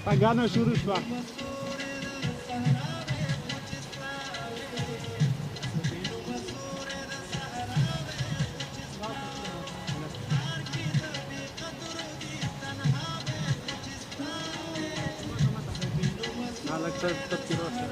پگانو شروع شو. लगता है तब की रोज है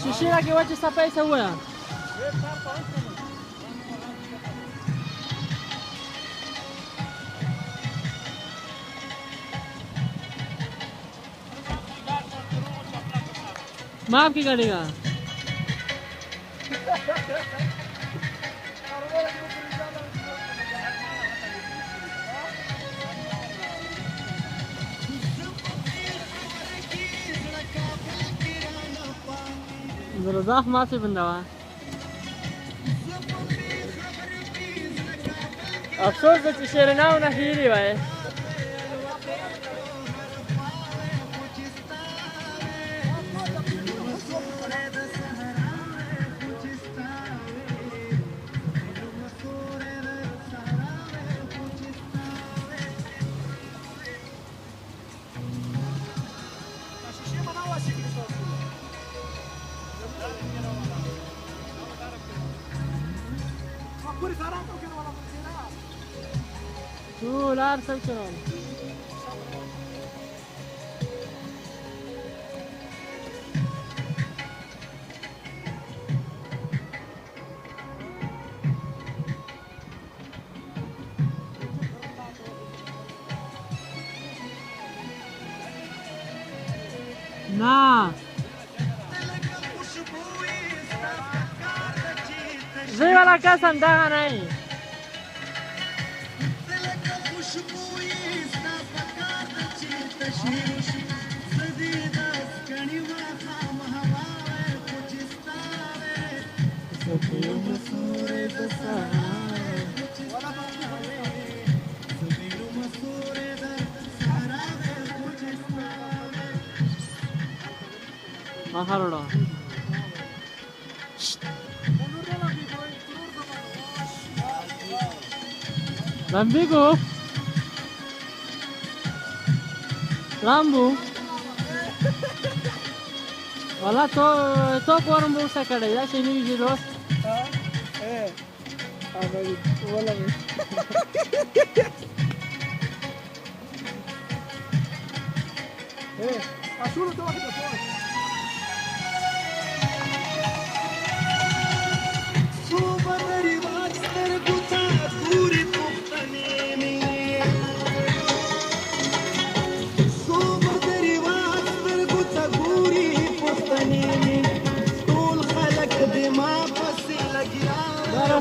شیشه که وجه سپای سویا माफ की करेगा रज़ाक मां से बंदा हुआ अफसोस है कि शेर ना होना ही नहीं भाई طول عارف شلون ना زي वाला कैसा अंदाज़ा नहीं Maharoda. Lambigo. Lambu. Wala to korum busa kada ya sini jiros. Ada wala ni. Asuro to waktu tu.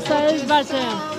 Saís baixando.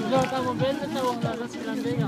Lo estamos viendo, estamos hablando de la